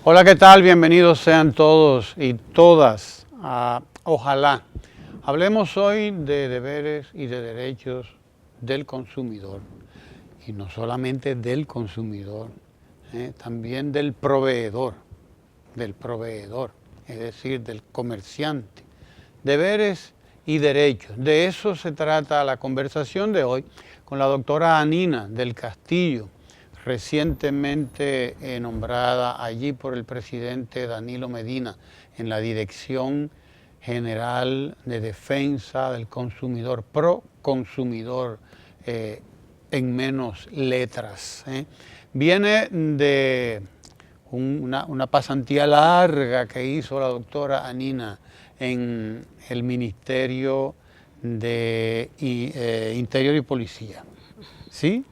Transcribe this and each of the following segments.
Hola, ¿qué tal? Bienvenidos sean todos y todas a Ojalá. Hablemos hoy de deberes y de derechos del consumidor. Y no solamente del consumidor, también del proveedor, es decir, del comerciante. Deberes y derechos. De eso se trata la conversación de hoy con la doctora Anina del Castillo, recientemente nombrada allí por el presidente Danilo Medina en la Dirección General de Defensa del Consumidor, pro consumidor, en menos letras. Viene de una pasantía larga que hizo la doctora Anina en el Ministerio de Interior y Policía, ¿sí?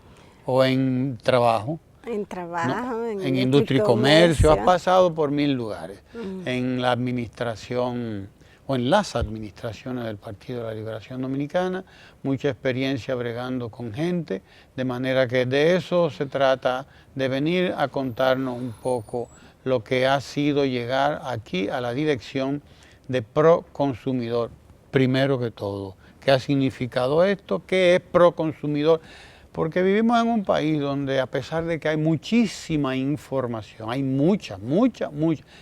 O en trabajo. En trabajo, ¿no? en Industria y comercio, has pasado por 1000 lugares. En la administración o en las administraciones del Partido de la Liberación Dominicana, mucha experiencia bregando con gente, de manera que de eso se trata, de venir a contarnos un poco lo que ha sido llegar aquí a la dirección de Pro Consumidor, primero que todo. ¿Qué ha significado esto? ¿Qué es Pro Consumidor? Porque vivimos en un país donde, a pesar de que hay muchísima información, hay mucha,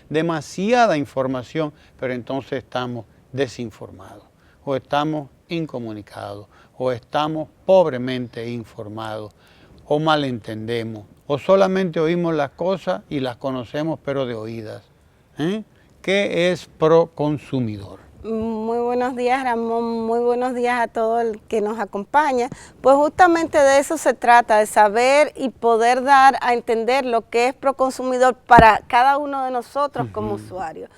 demasiada información, pero entonces estamos desinformados, o estamos incomunicados, o estamos pobremente informados, o malentendemos, o solamente oímos las cosas y las conocemos pero de oídas. ¿Qué es Pro Consumidor? Muy buenos días, Ramón, muy buenos días a todo el que nos acompaña. Pues justamente de eso se trata, de saber y poder dar a entender lo que es Proconsumidor para cada uno de nosotros como usuarios.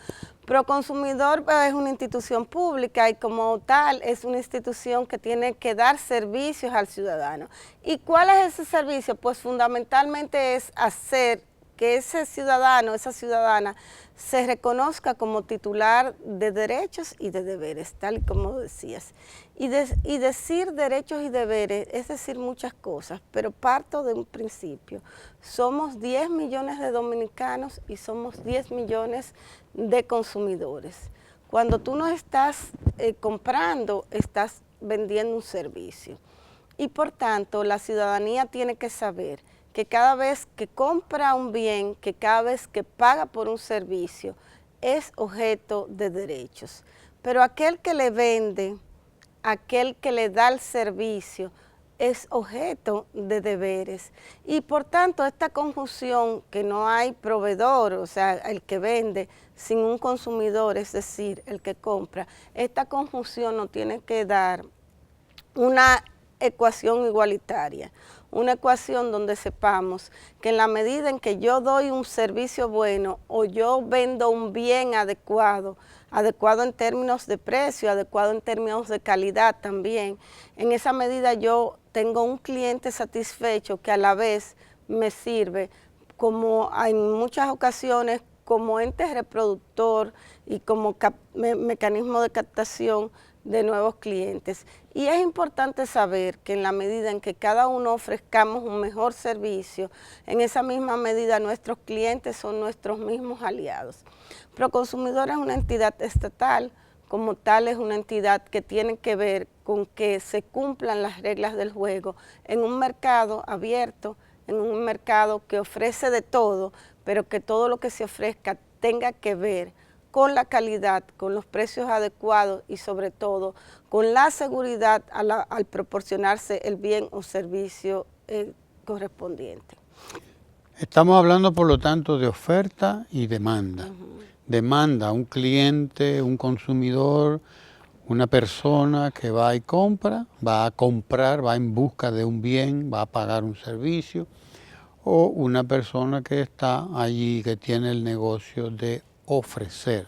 Proconsumidor es una institución pública y como tal es una institución que tiene que dar servicios al ciudadano. ¿Y cuál es ese servicio? Pues fundamentalmente es hacer que ese ciudadano, esa ciudadana, se reconozca como titular de derechos y de deberes, tal y como decías. Y decir derechos y deberes es decir muchas cosas, pero parto de un principio. Somos 10 millones de dominicanos y somos 10 millones de consumidores. Cuando tú no estás comprando, estás vendiendo un servicio. Y por tanto, la ciudadanía tiene que saber que cada vez que compra un bien, que cada vez que paga por un servicio, es objeto de derechos. Pero aquel que le vende, aquel que le da el servicio, es objeto de deberes. Y por tanto, esta confusión que no hay proveedor, o sea, el que vende, sin un consumidor, es decir, el que compra, esta confusión nos tiene que dar una ecuación igualitaria. Una ecuación donde sepamos que en la medida en que yo doy un servicio bueno o yo vendo un bien adecuado, adecuado en términos de precio, adecuado en términos de calidad también, en esa medida yo tengo un cliente satisfecho que a la vez me sirve como en muchas ocasiones como ente reproductor y como mecanismo de captación de nuevos clientes. Y es importante saber que en la medida en que cada uno ofrezcamos un mejor servicio, en esa misma medida nuestros clientes son nuestros mismos aliados. Proconsumidor es una entidad estatal, como tal es una entidad que tiene que ver con que se cumplan las reglas del juego en un mercado abierto, en un mercado que ofrece de todo, pero que todo lo que se ofrezca tenga que ver con la calidad, con los precios adecuados y sobre todo con la seguridad al proporcionarse el bien o servicio correspondiente. Estamos hablando, por lo tanto, de oferta y demanda. Demanda, un cliente, un consumidor, una persona que va y compra, va a comprar, va en busca de un bien, va a pagar un servicio, o una persona que está allí, que tiene el negocio de ofrecer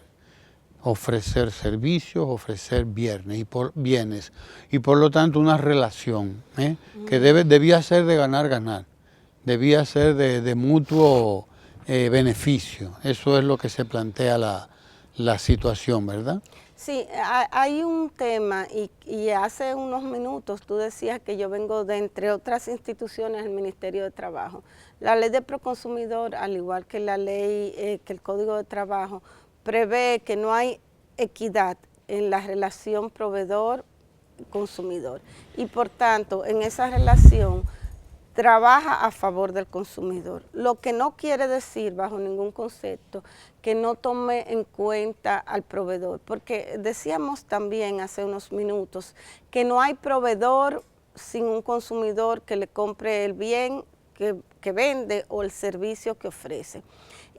servicios, ofrecer bienes y por lo tanto una relación que debía ser de ganar, debía ser de mutuo beneficio. Eso es lo que se plantea la situación, ¿verdad? Sí, hay un tema y hace unos minutos tú decías que yo vengo de, entre otras instituciones, el Ministerio de Trabajo. La ley de proconsumidor, al igual que la ley, que el Código de Trabajo, prevé que no hay equidad en la relación proveedor-consumidor y por tanto en esa relación trabaja a favor del consumidor, lo que no quiere decir bajo ningún concepto que no tome en cuenta al proveedor, porque decíamos también hace unos minutos que no hay proveedor sin un consumidor que le compre el bien que vende o el servicio que ofrece.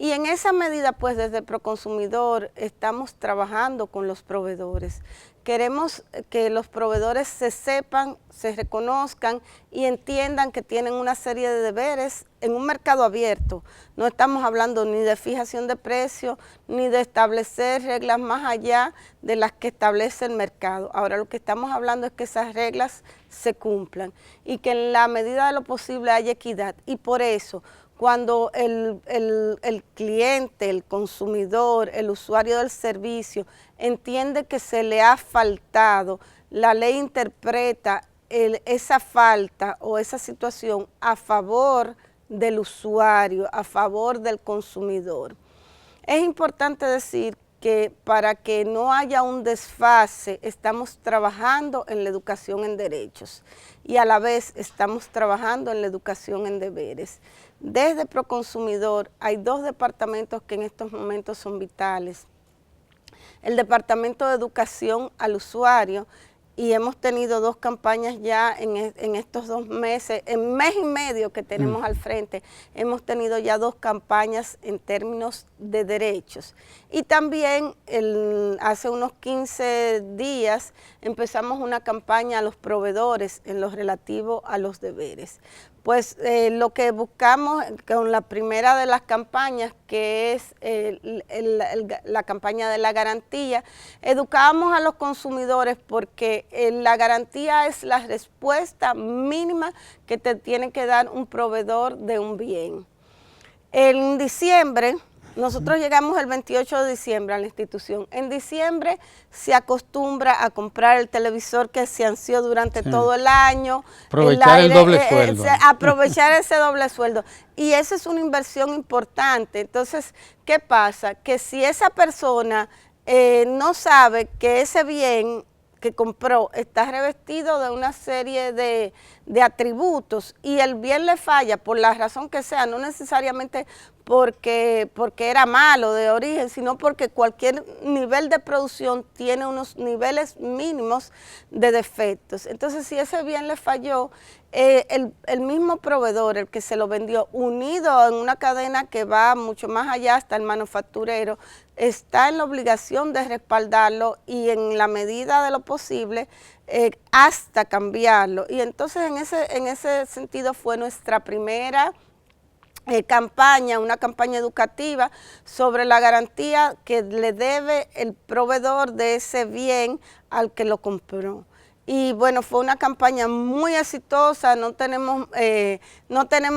Y en esa medida, pues desde Proconsumidor estamos trabajando con los proveedores. Queremos que los proveedores se sepan, se reconozcan y entiendan que tienen una serie de deberes en un mercado abierto. No estamos hablando ni de fijación de precios, ni de establecer reglas más allá de las que establece el mercado. Ahora lo que estamos hablando es que esas reglas se cumplan y que en la medida de lo posible haya equidad. Y por eso, cuando el cliente, el consumidor, el usuario del servicio entiende que se le ha faltado, la ley interpreta esa falta o esa situación a favor del usuario, a favor del consumidor. Es importante decir que para que no haya un desfase, estamos trabajando en la educación en derechos y a la vez estamos trabajando en la educación en deberes. Desde Proconsumidor hay dos departamentos que en estos momentos son vitales. El Departamento de Educación al Usuario, y hemos tenido dos campañas ya en estos 2 meses, en mes y medio que tenemos al frente, hemos tenido ya 2 campañas en términos de derechos. Y también hace unos 15 días empezamos una campaña a los proveedores en lo relativo a los deberes. Pues lo que buscamos con la primera de las campañas, que es la campaña de la garantía, educamos a los consumidores porque la garantía es la respuesta mínima que te tiene que dar un proveedor de un bien. En diciembre, nosotros llegamos el 28 de diciembre a la institución. En diciembre se acostumbra a comprar el televisor que se ansió durante todo el año. Aprovechar el doble sueldo. Aprovechar ese doble sueldo. Y esa es una inversión importante. Entonces, ¿qué pasa? Que si esa persona no sabe que ese bien que compró está revestido de una serie de atributos y el bien le falla por la razón que sea, no necesariamente porque era malo de origen, sino porque cualquier nivel de producción tiene unos niveles mínimos de defectos. Entonces, si ese bien le falló, el mismo proveedor, el que se lo vendió, unido en una cadena que va mucho más allá hasta el manufacturero, está en la obligación de respaldarlo y en la medida de lo posible hasta cambiarlo. Y entonces en ese sentido fue nuestra primera campaña, una campaña educativa sobre la garantía que le debe el proveedor de ese bien al que lo compró. Y bueno, fue una campaña muy exitosa, no tenemos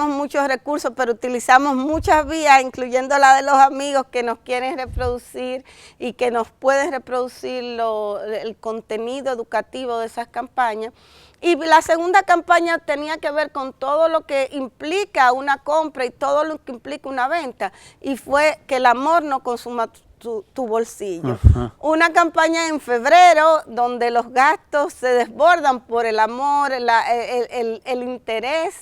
muchos recursos, pero utilizamos muchas vías, incluyendo la de los amigos que nos quieren reproducir y que nos pueden reproducir el contenido educativo de esas campañas. Y la segunda campaña tenía que ver con todo lo que implica una compra y todo lo que implica una venta, y fue que el amor no consuma tu bolsillo. Ajá. Una campaña en febrero donde los gastos se desbordan por el amor, el interés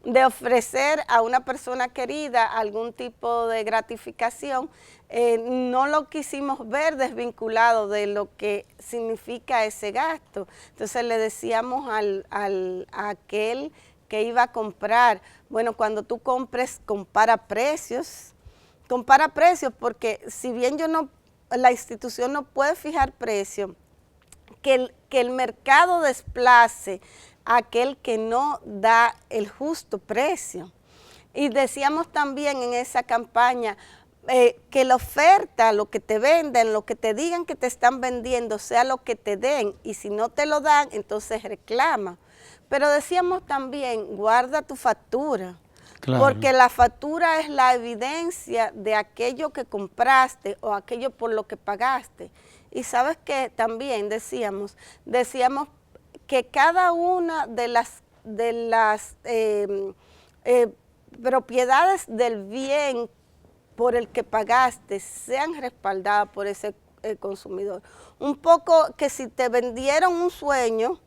de ofrecer a una persona querida algún tipo de gratificación. No lo quisimos ver desvinculado de lo que significa ese gasto. Entonces le decíamos a aquel que iba a comprar, bueno, cuando tú compres, compara precios, porque si bien la institución no puede fijar precio, que el mercado desplace a aquel que no da el justo precio. Y decíamos también en esa campaña que la oferta, lo que te venden, lo que te digan que te están vendiendo, sea lo que te den, y si no te lo dan, entonces reclama. Pero decíamos también, guarda tu factura. Claro. Porque la factura es la evidencia de aquello que compraste o aquello por lo que pagaste. Y sabes que también decíamos que cada una de las propiedades del bien por el que pagaste sean respaldadas por ese consumidor. Un poco que si te vendieron un sueño,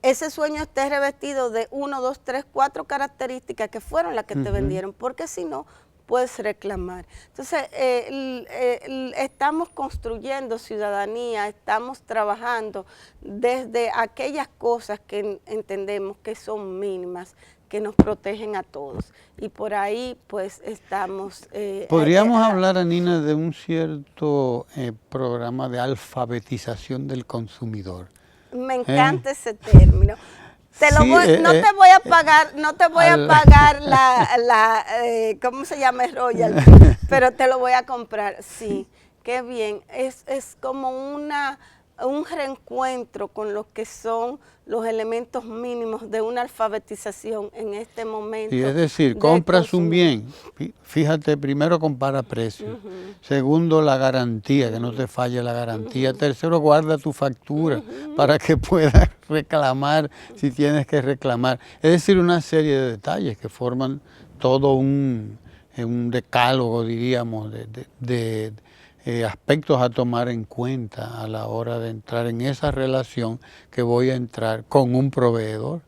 ese sueño esté revestido de 1, 2, 3, 4 características que fueron las que te vendieron, porque si no, puedes reclamar. Entonces, estamos construyendo ciudadanía, estamos trabajando desde aquellas cosas que entendemos que son mínimas, que nos protegen a todos. Y por ahí, pues, estamos... ¿Podríamos hablar, Anina, de un cierto programa de alfabetización del consumidor? Me encanta ese término. No te voy a pagar ¿cómo se llama? El royalty, pero te lo voy a comprar. Sí, qué bien. Es como un reencuentro con lo que son los elementos mínimos de una alfabetización en este momento. Y es decir, compras un bien, fíjate, primero compara precios, segundo la garantía, que no te falle la garantía, tercero guarda tu factura para que puedas reclamar si tienes que reclamar. Es decir, una serie de detalles que forman todo un decálogo, diríamos, de aspectos a tomar en cuenta a la hora de entrar en esa relación que voy a entrar con un proveedor.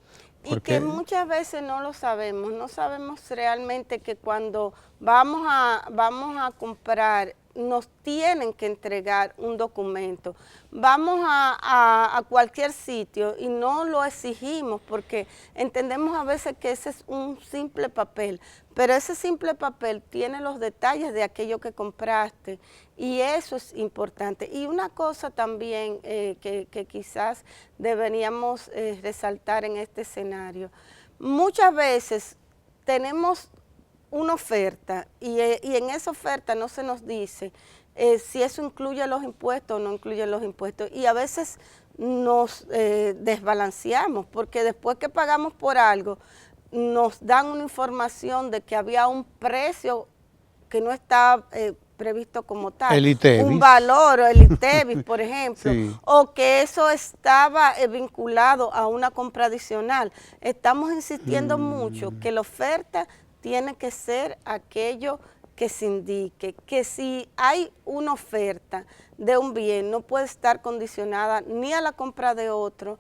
Y que muchas veces no sabemos realmente que cuando vamos a comprar, nos tienen que entregar un documento. Vamos a cualquier sitio y no lo exigimos porque entendemos a veces que ese es un simple papel, pero ese simple papel tiene los detalles de aquello que compraste y eso es importante. Y una cosa también que quizás deberíamos resaltar en este escenario, muchas veces tenemos una oferta y en esa oferta no se nos dice si eso incluye los impuestos o no incluye los impuestos y a veces nos desbalanceamos porque después que pagamos por algo nos dan una información de que había un precio que no está previsto como tal, el ITEVIS. Un valor, el ITEVIS, por ejemplo, sí. O que eso estaba vinculado a una compra adicional. Estamos insistiendo mucho que la oferta tiene que ser aquello que se indique, que si hay una oferta de un bien no puede estar condicionada ni a la compra de otro,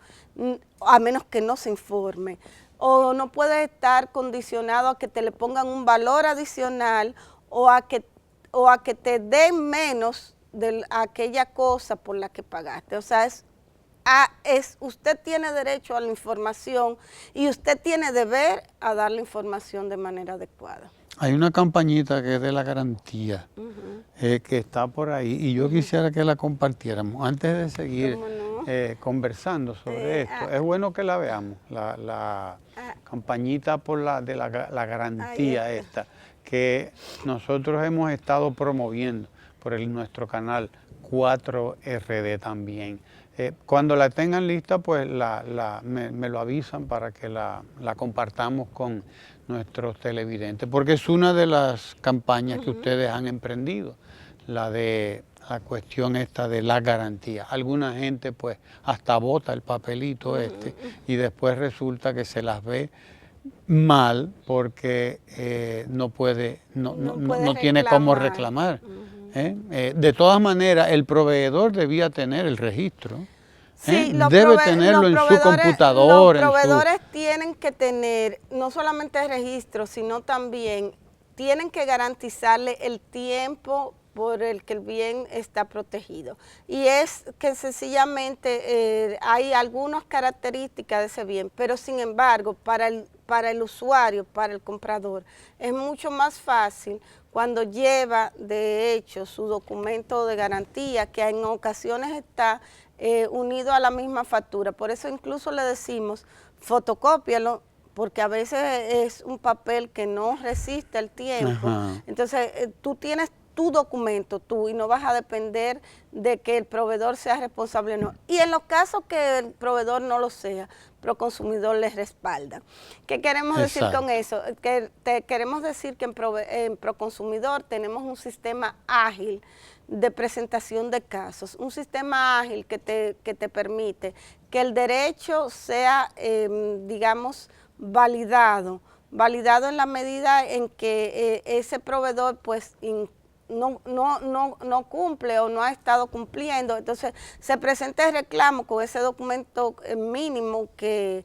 a menos que no se informe, o no puede estar condicionado a que te le pongan un valor adicional o a que te den menos de aquella cosa por la que pagaste. O sea, usted tiene derecho a la información y usted tiene deber a dar la información de manera adecuada. Hay una campañita que es de la garantía, que está por ahí, y yo quisiera que la compartiéramos. Antes de seguir conversando sobre esto, es bueno que la veamos, la campañita de la garantía esta, que nosotros hemos estado promoviendo por nuestro canal 4RD también. Cuando la tengan lista, pues me lo avisan para que la compartamos con nuestros televidentes, porque es una de las campañas que ustedes han emprendido, la cuestión esta de la garantía. Alguna gente pues hasta bota el papelito y después resulta que se las ve mal porque no tiene cómo reclamar. De todas maneras, el proveedor debía tener el registro. Sí, debe tenerlo en su computador. Los proveedores tienen que tener no solamente el registro, sino también tienen que garantizarle el tiempo por el que el bien está protegido. Y es que sencillamente hay algunas características de ese bien, pero sin embargo, para el usuario, para el comprador, es mucho más fácil cuando lleva de hecho su documento de garantía, que en ocasiones está unido a la misma factura. Por eso incluso le decimos, fotocópialo, porque a veces es un papel que no resiste el tiempo. Entonces, tú tienes tu documento y no vas a depender de que el proveedor sea responsable o no. Y en los casos que el proveedor no lo sea, Proconsumidor les respalda. ¿Qué queremos decir con eso? Queremos decir que en Proconsumidor tenemos un sistema ágil de presentación de casos, un sistema ágil que te permite que el derecho sea, digamos, validado validado en la medida en que ese proveedor pues no cumple o no ha estado cumpliendo. Entonces se presenta el reclamo con ese documento mínimo que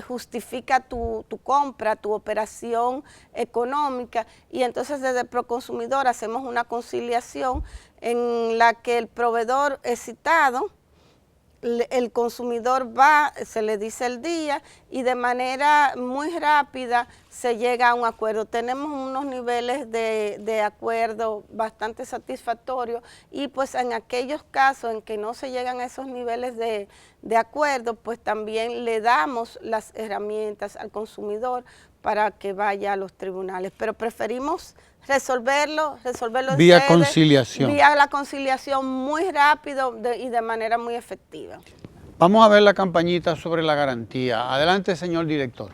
justifica tu compra, tu operación económica, y entonces desde Proconsumidor hacemos una conciliación en la que el proveedor es citado, el consumidor va, se le dice el día y de manera muy rápida se llega a un acuerdo. Tenemos unos niveles de acuerdo bastante satisfactorios, y pues en aquellos casos en que no se llegan a esos niveles de acuerdo, pues también le damos las herramientas al consumidor para que vaya a los tribunales. Pero preferimos resolverlo vía sede, conciliación. Vía la conciliación muy rápido y de manera muy efectiva. Vamos a ver la campañita sobre la garantía. Adelante, señor director.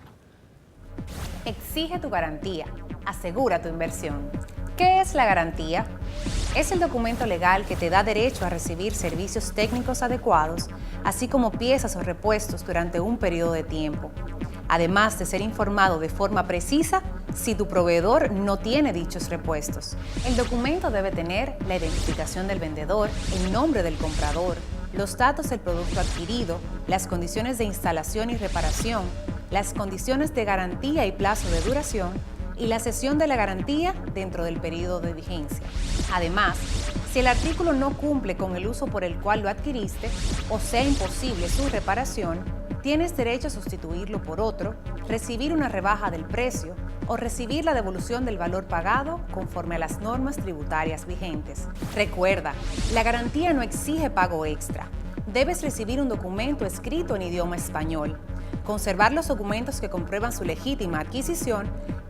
Exige tu garantía. Asegura tu inversión. ¿Qué es la garantía? Es el documento legal que te da derecho a recibir servicios técnicos adecuados, así como piezas o repuestos durante un periodo de tiempo. Además de ser informado de forma precisa si tu proveedor no tiene dichos repuestos. El documento debe tener la identificación del vendedor, el nombre del comprador, los datos del producto adquirido, las condiciones de instalación y reparación, las condiciones de garantía y plazo de duración y la cesión de la garantía dentro del periodo de vigencia. Además, si el artículo no cumple con el uso por el cual lo adquiriste o sea imposible su reparación, tienes derecho a sustituirlo por otro, recibir una rebaja del precio o recibir la devolución del valor pagado conforme a las normas tributarias vigentes. Recuerda, la garantía no exige pago extra. Debes recibir un documento escrito en idioma español, conservar los documentos que comprueban su legítima adquisición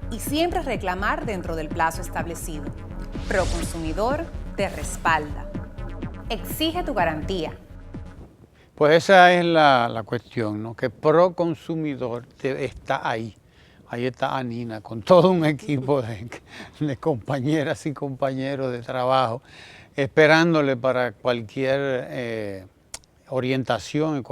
y siempre reclamar dentro del plazo establecido. Proconsumidor te respalda. Exige tu garantía. Pues esa es la cuestión, ¿no? Que Proconsumidor está ahí. Ahí está Anina, con todo un equipo de compañeras y compañeros de trabajo, esperándole para cualquier orientación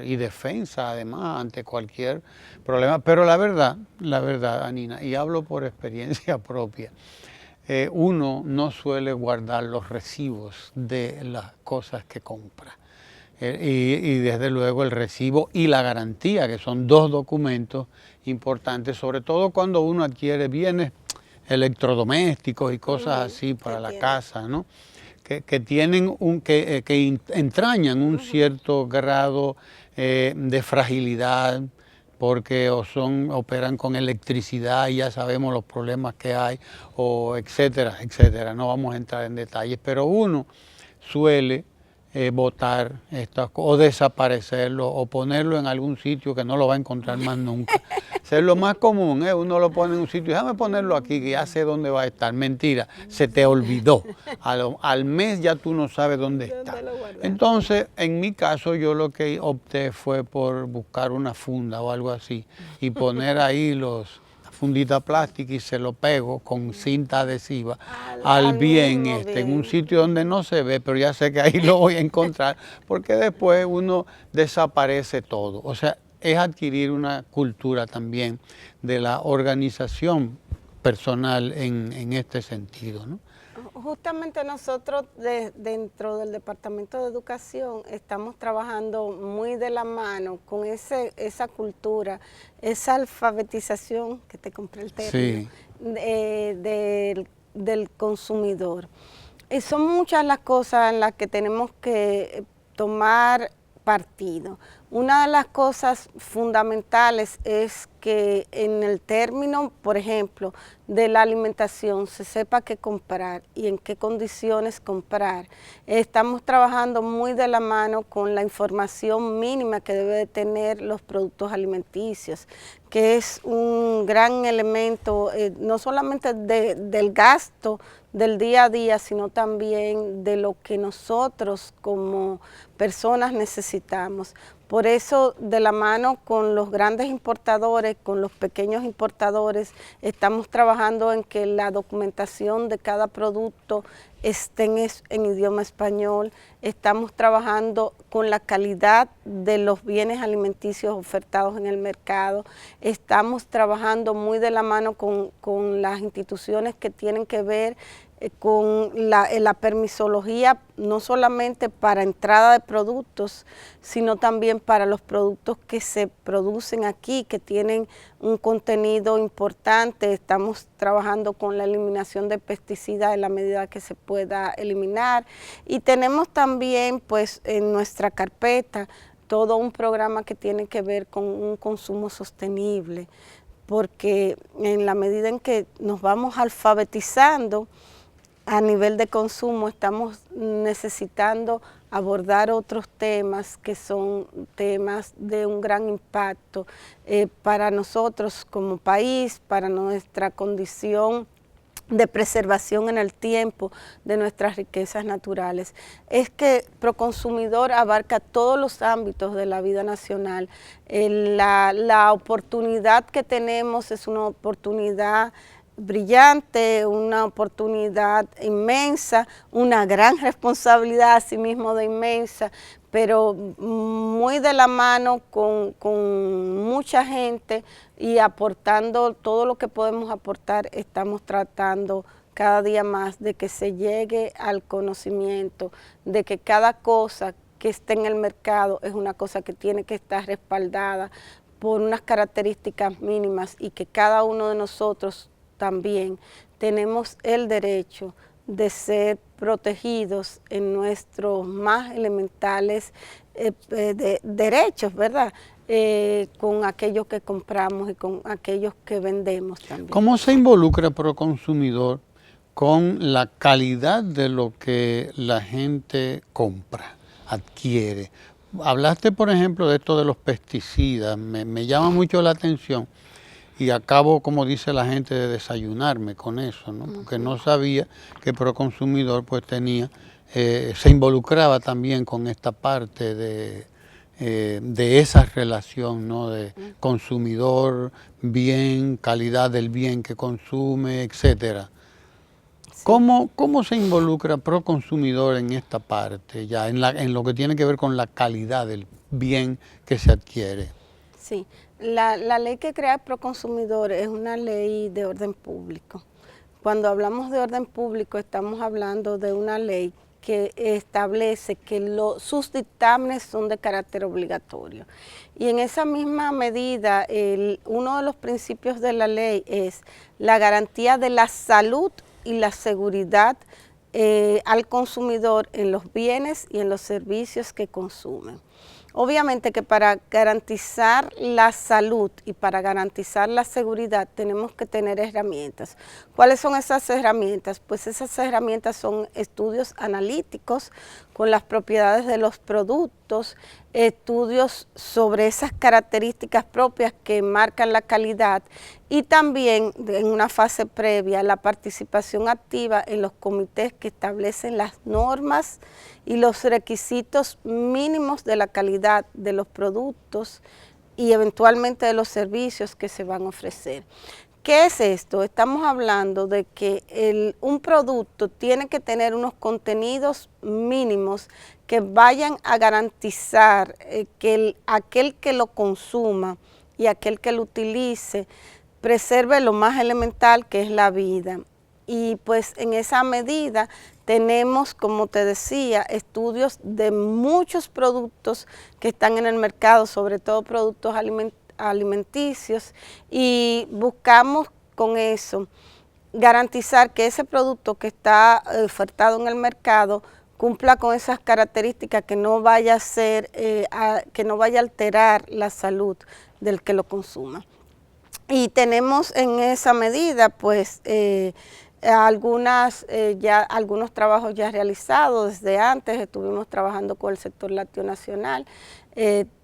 y defensa, además, ante cualquier problema. Pero la verdad, Anina, y hablo por experiencia propia, uno no suele guardar los recibos de las cosas que compra. Y desde luego el recibo y la garantía, que son dos documentos importantes, sobre todo cuando uno adquiere bienes electrodomésticos y cosas así para la casa, ¿no? Que tienen que entrañan un cierto grado de fragilidad, porque operan con electricidad y ya sabemos los problemas que hay, o etcétera, etcétera. No vamos a entrar en detalles, pero uno suele botar o desaparecerlo o ponerlo en algún sitio que no lo va a encontrar más nunca. Eso es lo más común, uno lo pone en un sitio, déjame ponerlo aquí que ya sé dónde va a estar. Mentira, se te olvidó. Al mes ya tú no sabes dónde está. Entonces, en mi caso, yo lo que opté fue por buscar una funda o algo así y poner ahí la fundita plástica y se lo pego con cinta adhesiva al bien en un sitio donde no se ve, pero ya sé que ahí lo voy a encontrar, porque después uno desaparece todo. O sea, es adquirir una cultura también de la organización personal en este sentido, ¿no? Justamente nosotros dentro del Departamento de Educación estamos trabajando muy de la mano con esa cultura, esa alfabetización, que te compré el término, sí, del consumidor. Y son muchas las cosas en las que tenemos que tomar partido. Una de las cosas fundamentales es que en el término, por ejemplo, de la alimentación, se sepa qué comprar y en qué condiciones comprar. Estamos trabajando muy de la mano con la información mínima que debe de tener los productos alimenticios, que es un gran elemento, no solamente del gasto del día a día, sino también de lo que nosotros como personas necesitamos. Por eso, de la mano con los grandes importadores, con los pequeños importadores, estamos trabajando en que la documentación de cada producto esté en idioma español. Estamos trabajando con la calidad de los bienes alimenticios ofertados en el mercado. Estamos trabajando muy de la mano con las instituciones que tienen que ver con la permisología, no solamente para entrada de productos, sino también para los productos que se producen aquí, que tienen un contenido importante. Estamos trabajando con la eliminación de pesticidas en la medida que se pueda eliminar. Y tenemos también, pues, en nuestra carpeta todo un programa que tiene que ver con un consumo sostenible, porque en la medida en que nos vamos alfabetizando, a nivel de consumo estamos necesitando abordar otros temas que son temas de un gran impacto para nosotros como país, para nuestra condición de preservación en el tiempo de nuestras riquezas naturales. Es que Proconsumidor abarca todos los ámbitos de la vida nacional. La oportunidad que tenemos es una oportunidad brillante, una oportunidad inmensa, una gran responsabilidad asimismo de inmensa, pero muy de la mano con mucha gente y aportando todo lo que podemos aportar. Estamos tratando cada día más de que se llegue al conocimiento de que cada cosa que esté en el mercado es una cosa que tiene que estar respaldada por unas características mínimas y que cada uno de nosotros también tenemos el derecho de ser protegidos en nuestros más elementales derechos, ¿verdad? Con aquellos que compramos y con aquellos que vendemos también. ¿Cómo se involucra Proconsumidor con la calidad de lo que la gente compra, adquiere? Hablaste, por ejemplo, de esto de los pesticidas, me llama mucho la atención. Y acabo, como dice la gente, de desayunarme con eso, ¿no? Porque no sabía que Proconsumidor pues tenía, se involucraba también con esta parte de esa relación, ¿no? De consumidor, bien, calidad del bien que consume, etcétera. Sí. ¿Cómo se involucra Proconsumidor en esta parte, ya en lo que tiene que ver con la calidad del bien que se adquiere? Sí. La ley que crea el Proconsumidor es una ley de orden público. Cuando hablamos de orden público estamos hablando de una ley que establece que sus dictámenes son de carácter obligatorio. Y en esa misma medida, uno de los principios de la ley es la garantía de la salud y la seguridad al consumidor en los bienes y en los servicios que consumen. Obviamente que para garantizar la salud y para garantizar la seguridad tenemos que tener herramientas. ¿Cuáles son esas herramientas? Pues esas herramientas son estudios analíticos con las propiedades de los productos, estudios sobre esas características propias que marcan la calidad y también en una fase previa la participación activa en los comités que establecen las normas y los requisitos mínimos de la calidad de los productos y eventualmente de los servicios que se van a ofrecer. ¿Qué es esto? Estamos hablando de que un producto tiene que tener unos contenidos mínimos que vayan a garantizar que aquel que lo consuma y aquel que lo utilice preserve lo más elemental que es la vida. Y pues en esa medida tenemos, como te decía, estudios de muchos productos que están en el mercado, sobre todo productos alimenticios, y buscamos con eso garantizar que ese producto que está ofertado en el mercado cumpla con esas características, que no vaya a ser, que no vaya a alterar la salud del que lo consuma. Y tenemos en esa medida pues algunos trabajos ya realizados desde antes. Estuvimos trabajando con el sector lácteo nacional.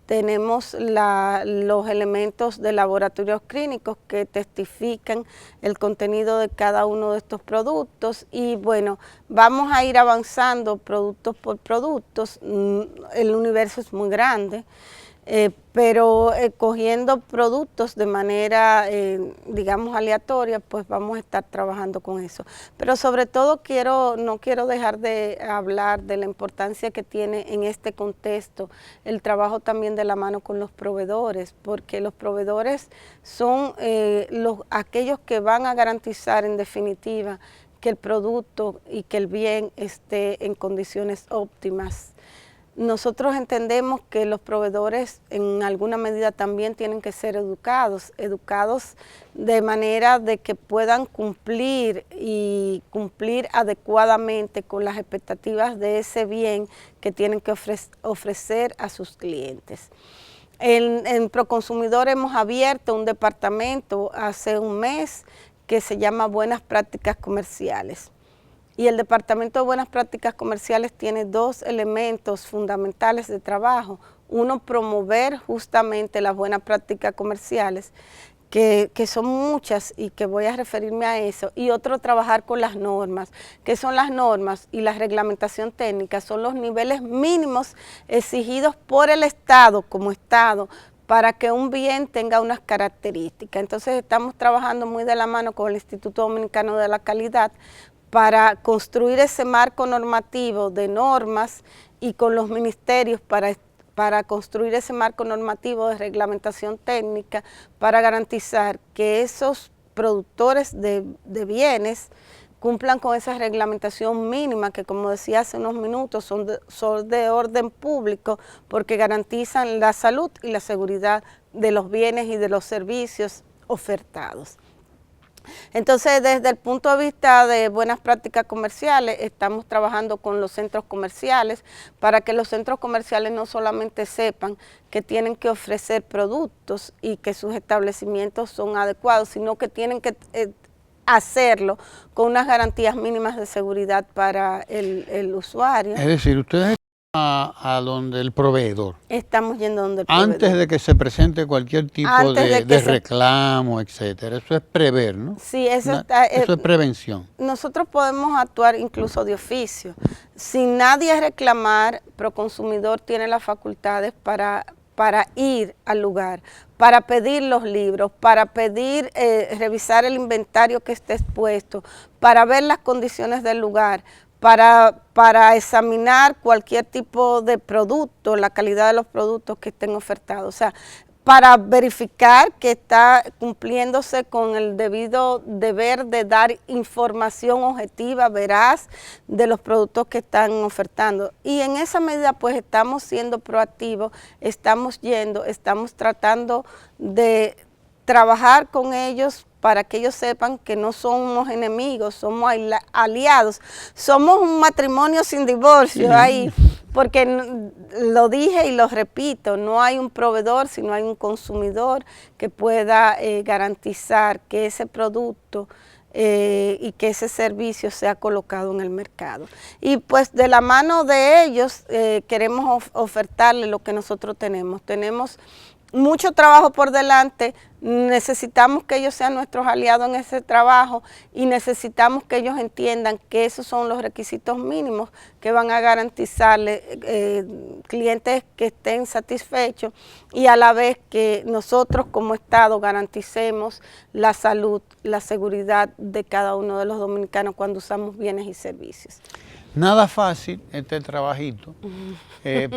Tenemos los elementos de laboratorios clínicos que testifican el contenido de cada uno de estos productos y bueno, vamos a ir avanzando productos por productos. El universo es muy grande. pero cogiendo productos de manera, digamos, aleatoria, pues vamos a estar trabajando con eso. Pero sobre todo no quiero dejar de hablar de la importancia que tiene en este contexto el trabajo también de la mano con los proveedores, porque los proveedores son aquellos que van a garantizar en definitiva que el producto y que el bien esté en condiciones óptimas. Nosotros entendemos que los proveedores en alguna medida también tienen que ser educados de manera de que puedan cumplir adecuadamente con las expectativas de ese bien que tienen que ofrecer a sus clientes. En Proconsumidor hemos abierto un departamento hace un mes que se llama Buenas Prácticas Comerciales. Y el Departamento de Buenas Prácticas Comerciales tiene dos elementos fundamentales de trabajo. Uno, promover justamente las buenas prácticas comerciales, que son muchas y que voy a referirme a eso. Y otro, trabajar con las normas. ¿Qué son las normas? Y la reglamentación técnica son los niveles mínimos exigidos por el Estado como Estado para que un bien tenga unas características. Entonces estamos trabajando muy de la mano con el Instituto Dominicano de la Calidad para construir ese marco normativo de normas y con los ministerios para construir ese marco normativo de reglamentación técnica para garantizar que esos productores de bienes cumplan con esa reglamentación mínima que, como decía hace unos minutos, son de orden público porque garantizan la salud y la seguridad de los bienes y de los servicios ofertados. Entonces, desde el punto de vista de buenas prácticas comerciales, estamos trabajando con los centros comerciales para que los centros comerciales no solamente sepan que tienen que ofrecer productos y que sus establecimientos son adecuados, sino que tienen que hacerlo con unas garantías mínimas de seguridad para el usuario. Es decir, ustedes están a donde el proveedor. Estamos yendo donde el proveedor. Antes de que se presente cualquier tipo de reclamo, etcétera. Eso es prever, ¿no? Sí, eso es prevención. Nosotros podemos actuar incluso de oficio. Sin nadie reclamar, Proconsumidor tiene las facultades para ir al lugar, para pedir los libros, para pedir, revisar el inventario que esté expuesto, para ver las condiciones del lugar, para examinar cualquier tipo de producto, la calidad de los productos que estén ofertados. O sea, para verificar que está cumpliéndose con el debido deber de dar información objetiva, veraz, de los productos que están ofertando. Y en esa medida, pues, estamos siendo proactivos, estamos tratando de trabajar con ellos para que ellos sepan que no son unos enemigos, somos aliados, somos un matrimonio sin divorcio ahí, porque lo dije y lo repito, no hay un proveedor, sino hay un consumidor que pueda garantizar que ese producto y que ese servicio sea colocado en el mercado. Y pues de la mano de ellos queremos ofertarles lo que nosotros tenemos. Tenemos mucho trabajo por delante, necesitamos que ellos sean nuestros aliados en ese trabajo y necesitamos que ellos entiendan que esos son los requisitos mínimos que van a garantizarle clientes que estén satisfechos y a la vez que nosotros como Estado garanticemos la salud, la seguridad de cada uno de los dominicanos cuando usamos bienes y servicios. Nada fácil este trabajito,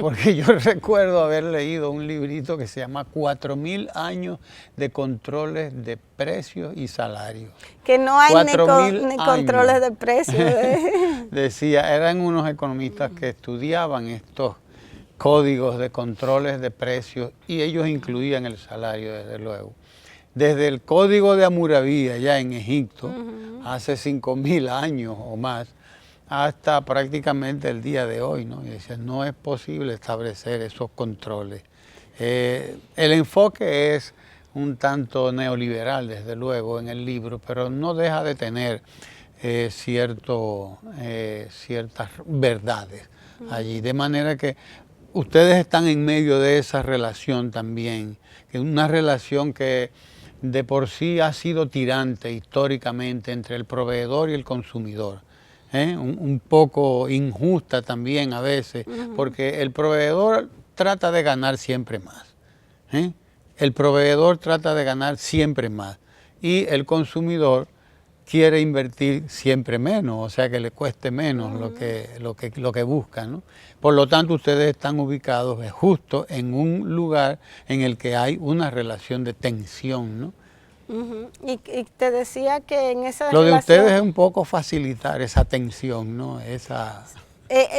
porque yo recuerdo haber leído un librito que se llama 4000 años de controles de precios y salarios. Que no hay ni controles de precios. Decía, eran unos economistas que estudiaban estos códigos de controles de precios y ellos incluían el salario, desde luego. Desde el código de Hammurabi, allá en Egipto, hace 5000 años o más, hasta prácticamente el día de hoy, ¿no? Y decía, no es posible establecer esos controles. El enfoque es un tanto neoliberal, desde luego, en el libro, pero no deja de tener ciertas verdades allí. De manera que ustedes están en medio de esa relación también, que es una relación que de por sí ha sido tirante históricamente entre el proveedor y el consumidor. Un poco injusta también a veces, porque el proveedor trata de ganar siempre más. El proveedor trata de ganar siempre más y el consumidor quiere invertir siempre menos, o sea que le cueste menos lo que busca, ¿no? Por lo tanto, ustedes están ubicados justo en un lugar en el que hay una relación de tensión, ¿no? Y te decía que en esa Lo de relación, ustedes es un poco facilitar esa tensión, ¿no?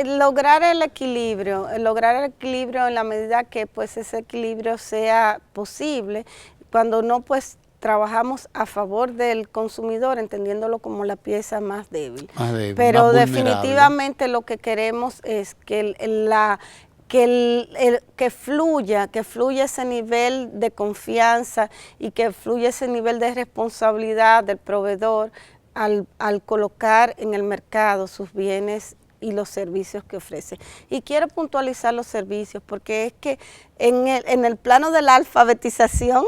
lograr el equilibrio en la medida que pues ese equilibrio sea posible, cuando no pues trabajamos a favor del consumidor, entendiéndolo como la pieza más débil. Pero más definitivamente lo que queremos es que que fluya ese nivel de confianza y que fluya ese nivel de responsabilidad del proveedor al colocar en el mercado sus bienes y los servicios que ofrece. Y quiero puntualizar los servicios porque es que en el plano de la alfabetización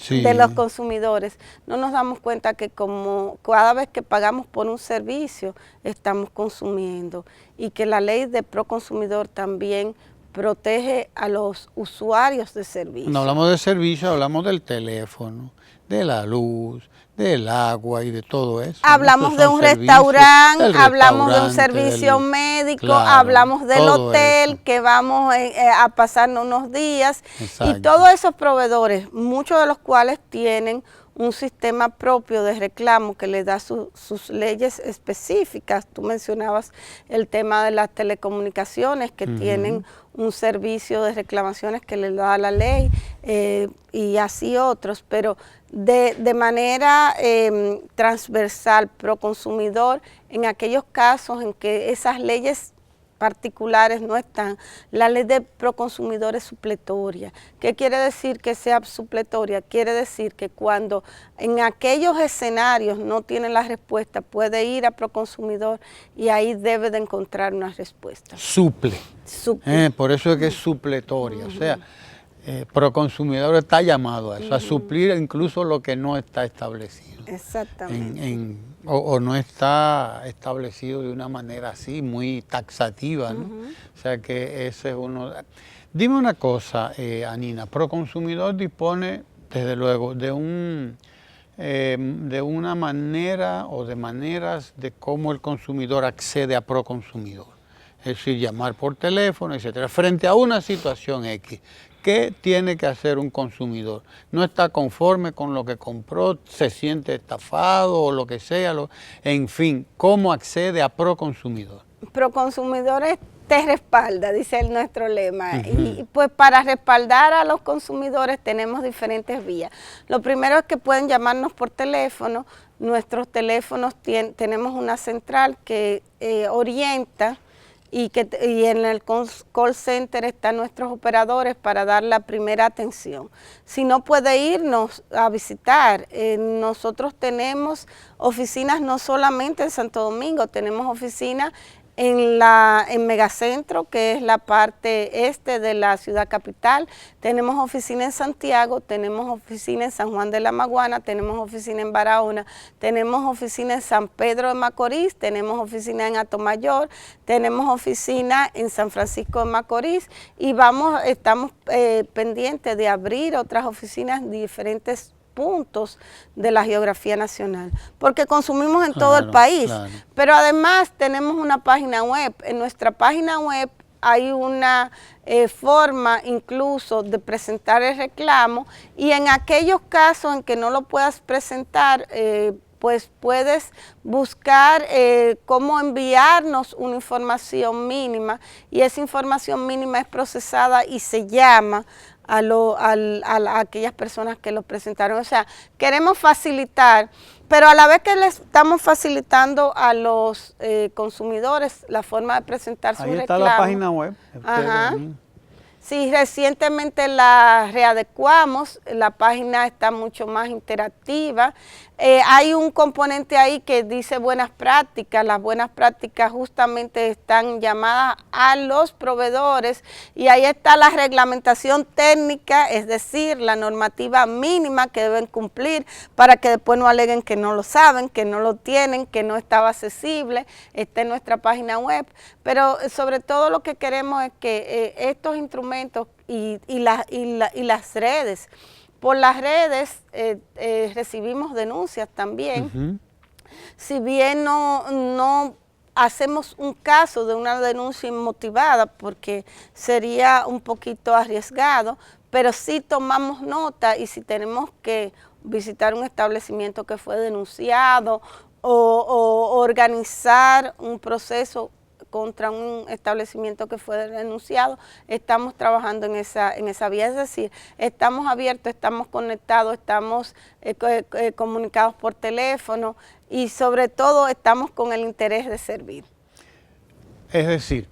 de los consumidores, no nos damos cuenta que como cada vez que pagamos por un servicio, estamos consumiendo y que la ley de Proconsumidor también protege a los usuarios de servicios. Cuando hablamos de servicios, hablamos del teléfono, de la luz, del agua y de todo eso. Hablamos de un restaurante, hablamos de un servicio médico, claro, hablamos del hotel eso, que vamos a pasarnos unos días. Exacto. Y todos esos proveedores, muchos de los cuales tienen un sistema propio de reclamo que le da sus leyes específicas. Tú mencionabas el tema de las telecomunicaciones que tienen un servicio de reclamaciones que le da la ley y así otros, pero de manera transversal, Proconsumidor, en aquellos casos en que esas leyes particulares no están, la ley de Proconsumidor es supletoria. ¿Qué quiere decir que sea supletoria? Quiere decir que cuando en aquellos escenarios no tiene la respuesta, puede ir a Proconsumidor y ahí debe de encontrar una respuesta. Suple. Por eso es que es supletoria, o sea, Proconsumidor está llamado a eso, a suplir incluso lo que no está establecido. Exactamente. O no está establecido de una manera así, muy taxativa, ¿no? O sea que ese es uno. Dime una cosa, Anina, Proconsumidor dispone, desde luego, de una manera o de maneras de cómo el consumidor accede a Proconsumidor. Es decir, llamar por teléfono, etcétera, frente a una situación X. ¿Qué tiene que hacer un consumidor? No está conforme con lo que compró, se siente estafado o lo que sea, en fin, ¿cómo accede a Proconsumidor? Proconsumidor te respalda, dice nuestro lema, y pues para respaldar a los consumidores tenemos diferentes vías. Lo primero es que pueden llamarnos por teléfono. Nuestros teléfonos tenemos una central que orienta y en el call center están nuestros operadores para dar la primera atención. Si no puede irnos a visitar, nosotros tenemos oficinas no solamente en Santo Domingo, tenemos oficinas en Megacentro, que es la parte este de la ciudad capital, tenemos oficina en Santiago, tenemos oficina en San Juan de la Maguana, tenemos oficina en Barahona, tenemos oficina en San Pedro de Macorís, tenemos oficina en Atomayor, tenemos oficina en San Francisco de Macorís y estamos pendientes de abrir otras oficinas en diferentes puntos de la geografía nacional, porque consumimos en todo el país, pero además tenemos una página web. En nuestra página web hay una forma incluso de presentar el reclamo y en aquellos casos en que no lo puedas presentar, pues puedes buscar cómo enviarnos una información mínima y esa información mínima es procesada y se llama a aquellas personas que lo presentaron. O sea, queremos facilitar, pero a la vez que le estamos facilitando a los consumidores la forma de presentar su reclamo. Ahí está la página web. Sí, recientemente la readecuamos, la página está mucho más interactiva, Hay un componente ahí que dice buenas prácticas. Las buenas prácticas justamente están llamadas a los proveedores y ahí está la reglamentación técnica, es decir, la normativa mínima que deben cumplir para que después no aleguen que no lo saben, que no lo tienen, que no estaba accesible. Está en nuestra página web, pero sobre todo lo que queremos es que estos instrumentos y las redes, por las redes recibimos denuncias también. Si bien no hacemos un caso de una denuncia inmotivada porque sería un poquito arriesgado, pero sí tomamos nota y si tenemos que visitar un establecimiento que fue denunciado o organizar un proceso contra un establecimiento que fue denunciado, estamos trabajando en esa vía, es decir, estamos abiertos, estamos conectados, estamos comunicados por teléfono y sobre todo estamos con el interés de servir. Es decir,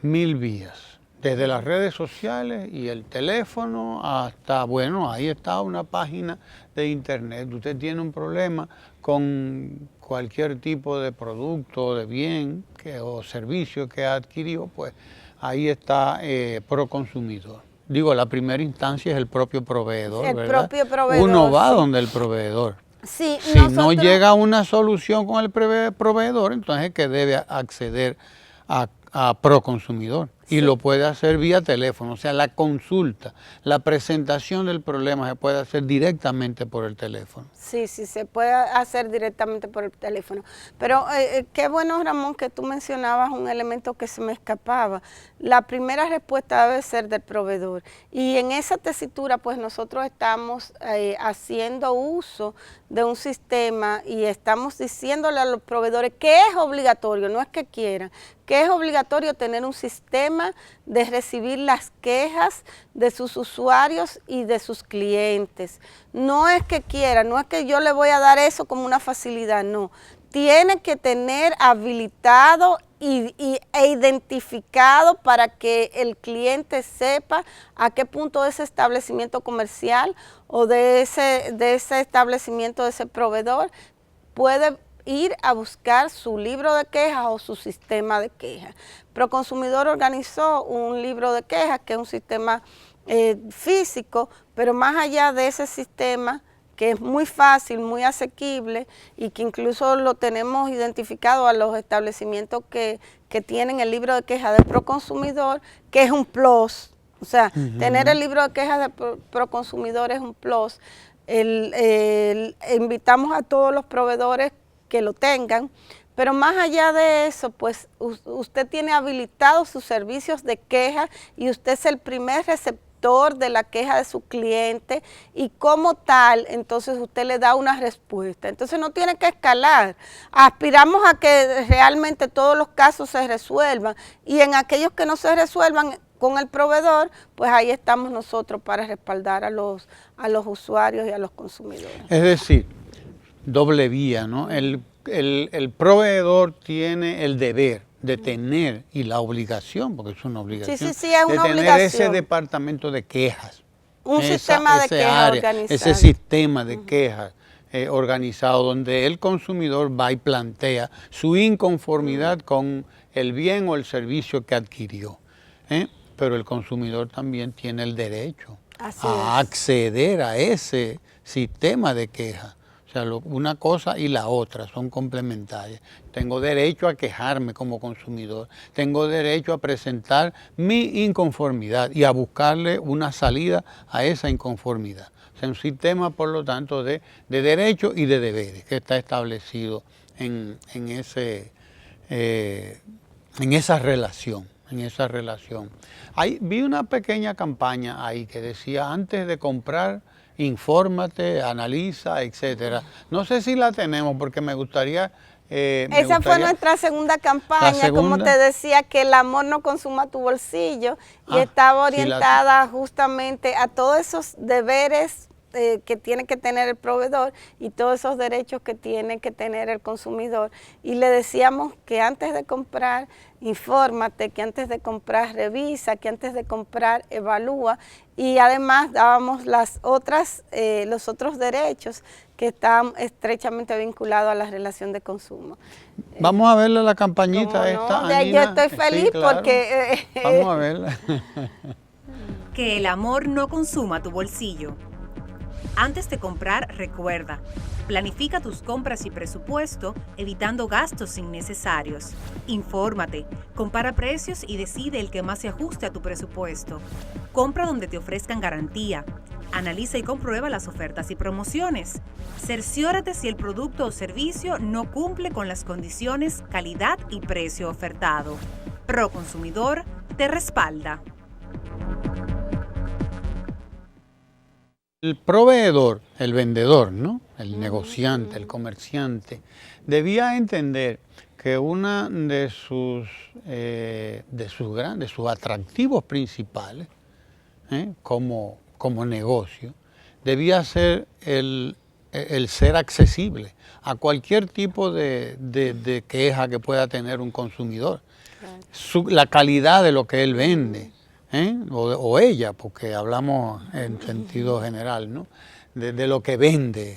1000 vías, desde las redes sociales y el teléfono hasta, bueno, ahí está una página de internet. Usted tiene un problema con cualquier tipo de producto, de bien o servicio que ha adquirido, pues ahí está Proconsumidor. Digo, la primera instancia es el propio proveedor, ¿verdad? Propio proveedor. Uno va donde el proveedor. Sí, si no llega a una solución con el proveedor, entonces es que debe acceder a Proconsumidor. Y lo puede hacer vía teléfono, o sea, la consulta, la presentación del problema se puede hacer directamente por el teléfono. Sí, se puede hacer directamente por el teléfono. Pero qué bueno, Ramón, que tú mencionabas un elemento que se me escapaba. La primera respuesta debe ser del proveedor. Y en esa tesitura, pues nosotros estamos haciendo uso de un sistema y estamos diciéndole a los proveedores que es obligatorio, no es que quieran, que es obligatorio tener un sistema de recibir las quejas de sus usuarios y de sus clientes. No es que quiera, no es que yo le voy a dar eso como una facilidad, no. Tiene que tener habilitado e identificado para que el cliente sepa a qué punto ese establecimiento comercial o de ese establecimiento, de ese proveedor, puede ir a buscar su libro de quejas o su sistema de quejas. Proconsumidor organizó un libro de quejas que es un sistema físico, pero más allá de ese sistema, que es muy fácil, muy asequible y que incluso lo tenemos identificado a los establecimientos que tienen el libro de quejas de Proconsumidor, que es un plus. O sea, tener el libro de quejas de Proconsumidor es un plus. Invitamos a todos los proveedores que lo tengan, pero más allá de eso, pues usted tiene habilitados sus servicios de queja y usted es el primer receptor de la queja de su cliente y como tal, entonces usted le da una respuesta. Entonces no tiene que escalar. Aspiramos a que realmente todos los casos se resuelvan y en aquellos que no se resuelvan con el proveedor, pues ahí estamos nosotros para respaldar a los usuarios y a los consumidores. Es decir, doble vía, ¿no? El proveedor tiene el deber de tener y la obligación, porque es una obligación, sí, es una de tener obligación. ese departamento de quejas. Un sistema de quejas organizado. Ese sistema de quejas organizado, donde el consumidor va y plantea su inconformidad con el bien o el servicio que adquirió. Pero el consumidor también tiene el derecho a acceder a ese sistema de quejas. O sea, una cosa y la otra son complementarias. Tengo derecho a quejarme como consumidor, tengo derecho a presentar mi inconformidad y a buscarle una salida a esa inconformidad. O sea, un sistema, por lo tanto, de derechos y de deberes que está establecido en esa relación. Vi una pequeña campaña ahí que decía, antes de comprar, infórmate, analiza, etcétera. No sé si la tenemos porque me gustaría... Esa fue nuestra segunda campaña, como te decía, que el amor no consuma tu bolsillo y estaba orientada justamente a todos esos deberes que tiene que tener el proveedor y todos esos derechos que tiene que tener el consumidor. Y le decíamos que antes de comprar, infórmate, que antes de comprar, revisa, que antes de comprar, evalúa. Y además dábamos los otros derechos que están estrechamente vinculados a la relación de consumo. Vamos a verle la campañita esta, no? Anina. Yo estoy feliz, sí, claro, porque... Vamos a verla. Que el amor no consuma tu bolsillo. Antes de comprar, recuerda, planifica tus compras y presupuesto, evitando gastos innecesarios. Infórmate, compara precios y decide el que más se ajuste a tu presupuesto. Compra donde te ofrezcan garantía. Analiza y comprueba las ofertas y promociones. Cerciórate si el producto o servicio no cumple con las condiciones, calidad y precio ofertado. Proconsumidor te respalda. El proveedor, el vendedor, ¿no? El negociante, el comerciante, debía entender que uno de sus atractivos principales, como negocio, debía ser el ser accesible a cualquier tipo de queja que pueda tener un consumidor. Claro. La calidad de lo que él vende. O ella, porque hablamos en sentido general, ¿no? De lo que vende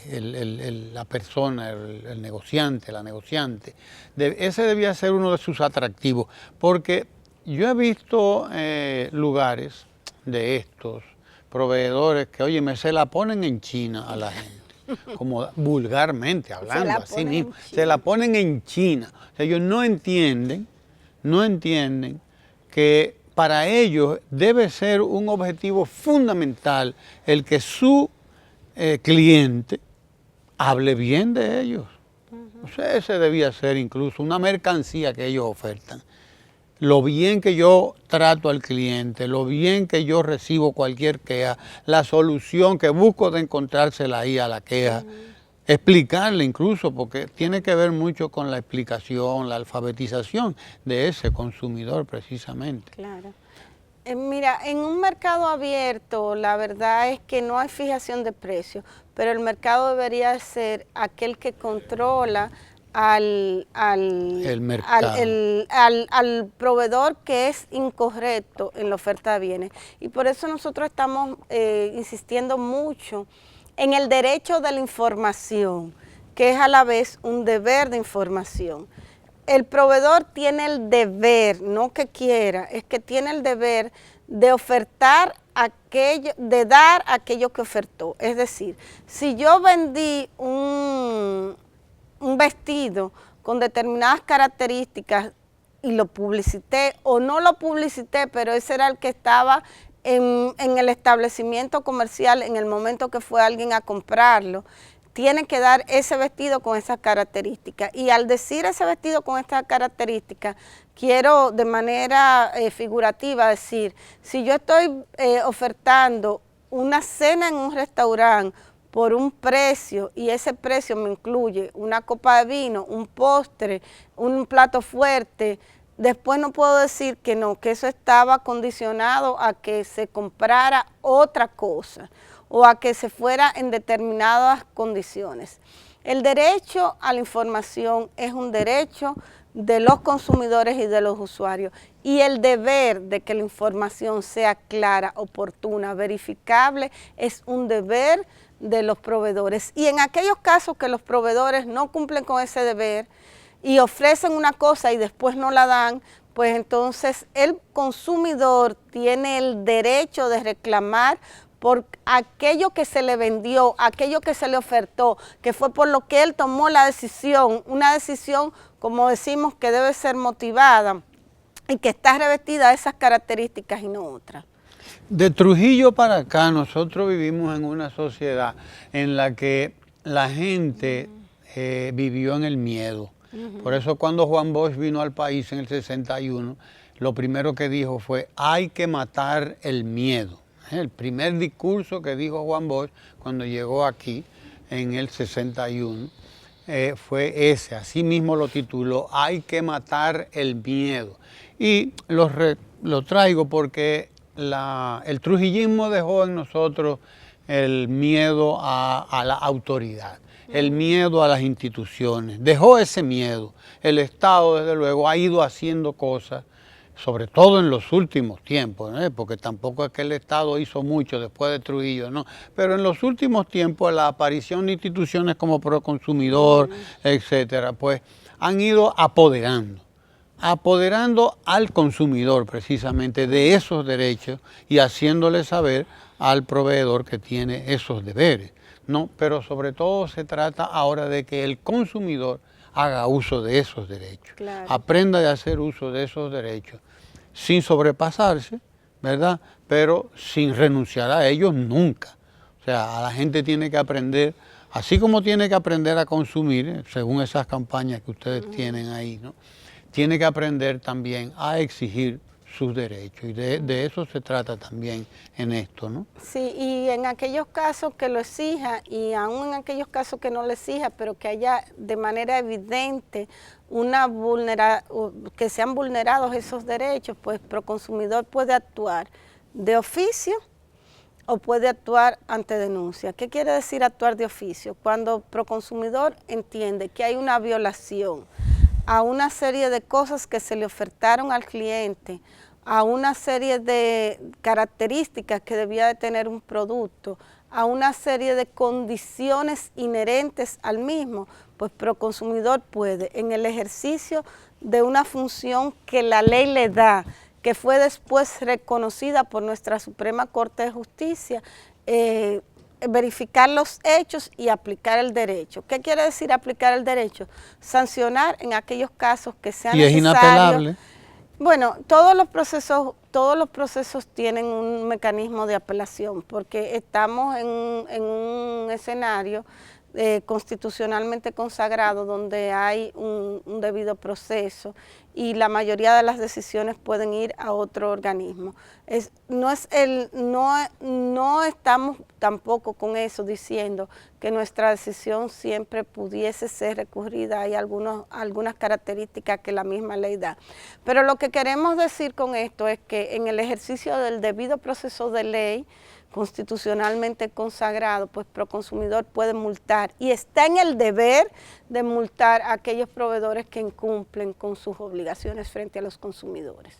la persona, el negociante, la negociante. Ese debía ser uno de sus atractivos, porque yo he visto lugares de estos proveedores que, oye, se la ponen en China a la gente, como vulgarmente hablando, así mismo, se la ponen en China. O sea, ellos no entienden que para ellos debe ser un objetivo fundamental el que su cliente hable bien de ellos. O sea, ese debía ser incluso una mercancía que ellos ofertan. Lo bien que yo trato al cliente, lo bien que yo recibo cualquier queja, la solución que busco de encontrársela ahí a la queja. Explicarle incluso, porque tiene que ver mucho con la explicación, la alfabetización de ese consumidor precisamente. Claro. Mira, en un mercado abierto la verdad es que no hay fijación de precios, pero el mercado debería ser aquel que controla al proveedor que es incorrecto en la oferta de bienes. Y por eso nosotros estamos insistiendo mucho en el derecho de la información, que es a la vez un deber de información. El proveedor tiene el deber, no que quiera, es que tiene el deber de ofertar aquello, de dar aquello que ofertó. Es decir, si yo vendí un vestido con determinadas características y lo publicité o no lo publicité, pero ese era el que estaba en el establecimiento comercial en el momento que fue alguien a comprarlo, tiene que dar ese vestido con esas características. Y al decir ese vestido con estas características, quiero de manera figurativa decir, si yo estoy ofertando una cena en un restaurante por un precio y ese precio me incluye una copa de vino, un postre, un plato fuerte, después no puedo decir que no, que eso estaba condicionado a que se comprara otra cosa o a que se fuera en determinadas condiciones. El derecho a la información es un derecho de los consumidores y de los usuarios y el deber de que la información sea clara, oportuna, verificable es un deber de los proveedores. Y en aquellos casos que los proveedores no cumplen con ese deber y ofrecen una cosa y después no la dan, pues entonces el consumidor tiene el derecho de reclamar por aquello que se le vendió, aquello que se le ofertó, que fue por lo que él tomó la decisión, una decisión, como decimos, que debe ser motivada y que está revestida de esas características y no otras. De Trujillo para acá nosotros vivimos en una sociedad en la que la gente vivió en el miedo. Por eso cuando Juan Bosch vino al país en el 61, lo primero que dijo fue, hay que matar el miedo. El primer discurso que dijo Juan Bosch cuando llegó aquí en el 61 fue ese, así mismo lo tituló, hay que matar el miedo. Y lo traigo porque el trujillismo dejó en nosotros el miedo a la autoridad, el miedo a las instituciones. Dejó ese miedo. El Estado, desde luego, ha ido haciendo cosas, sobre todo en los últimos tiempos, ¿no? Porque tampoco es que el Estado hizo mucho después de Trujillo, ¿no? Pero en los últimos tiempos la aparición de instituciones como Proconsumidor, etcétera, pues han ido apoderando al consumidor precisamente de esos derechos y haciéndole saber al proveedor que tiene esos deberes, ¿no? Pero sobre todo se trata ahora de que el consumidor haga uso de esos derechos, claro, aprenda de hacer uso de esos derechos sin sobrepasarse, ¿verdad? Pero sin renunciar a ellos nunca. O sea, a la gente tiene que aprender, así como tiene que aprender a consumir, según esas campañas que ustedes tienen ahí, ¿no? Tiene que aprender también a exigir sus derechos y de eso se trata también en esto, ¿no? Sí, y en aquellos casos que lo exija y aún en aquellos casos que no lo exija, pero que haya de manera evidente que sean vulnerados esos derechos, pues Proconsumidor puede actuar de oficio o puede actuar ante denuncia. ¿Qué quiere decir actuar de oficio? Cuando Proconsumidor entiende que hay una violación a una serie de cosas que se le ofertaron al cliente, a una serie de características que debía de tener un producto, a una serie de condiciones inherentes al mismo, pues Proconsumidor puede, en el ejercicio de una función que la ley le da, que fue después reconocida por nuestra Suprema Corte de Justicia, verificar los hechos y aplicar el derecho. ¿Qué quiere decir aplicar el derecho? Sancionar en aquellos casos que sean necesarios. Y es inapelable. Bueno, todos los procesos tienen un mecanismo de apelación, porque estamos en un escenario constitucionalmente consagrado donde hay un debido proceso y la mayoría de las decisiones pueden ir a otro organismo. No estamos tampoco con eso diciendo que nuestra decisión siempre pudiese ser recurrida. Hay algunas características que la misma ley da. Pero lo que queremos decir con esto es que en el ejercicio del debido proceso de ley, constitucionalmente consagrado, pues Proconsumidor puede multar y está en el deber de multar a aquellos proveedores que incumplen con sus obligaciones frente a los consumidores.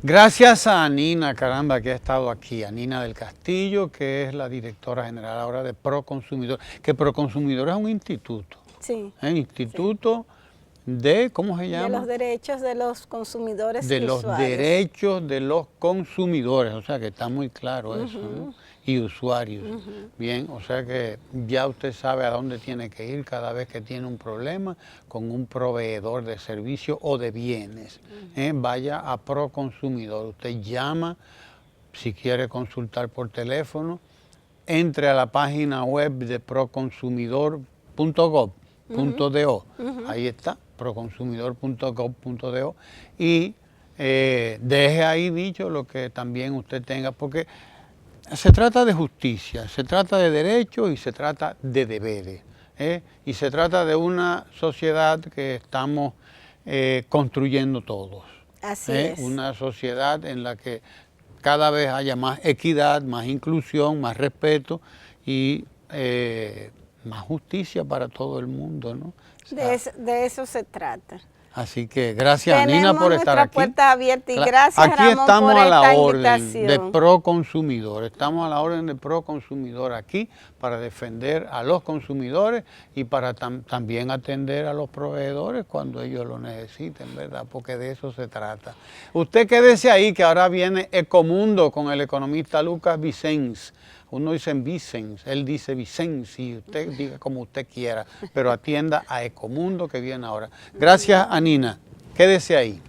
Gracias a Anina, caramba, que ha estado aquí, Anina del Castillo, que es la directora general ahora de Proconsumidor, que Proconsumidor es un instituto. Sí. Instituto de, ¿cómo se llama? De los derechos de los consumidores de y los usuarios. derechos de los consumidores, o sea que está muy claro eso, ¿no? Y usuarios. Bien, o sea que ya usted sabe a dónde tiene que ir cada vez que tiene un problema con un proveedor de servicios o de bienes. Vaya a Proconsumidor, usted llama, si quiere consultar por teléfono, entre a la página web de proconsumidor.gov.do, ahí está, proconsumidor.gov.do, y deje ahí dicho lo que también usted tenga, porque se trata de justicia, se trata de derechos y se trata de deberes, y se trata de una sociedad que estamos construyendo todos. Así es. Una sociedad en la que cada vez haya más equidad, más inclusión, más respeto y más justicia para todo el mundo, ¿no? O sea, De eso se trata. Así que gracias, Anina, por estar aquí. Tenemos nuestra puerta abierta y gracias, aquí Ramón, estamos por a la esta orden invitación. de Proconsumidor. Estamos a la orden de Proconsumidor aquí para defender a los consumidores y para también atender a los proveedores cuando ellos lo necesiten, ¿verdad? Porque de eso se trata. Usted quédese ahí que ahora viene Ecomundo con el economista Lucas Vicens. Uno dice Vicens, él dice Vicens, y usted diga como usted quiera, pero atienda a Ecomundo que viene ahora. Gracias, Anina. Quédese ahí.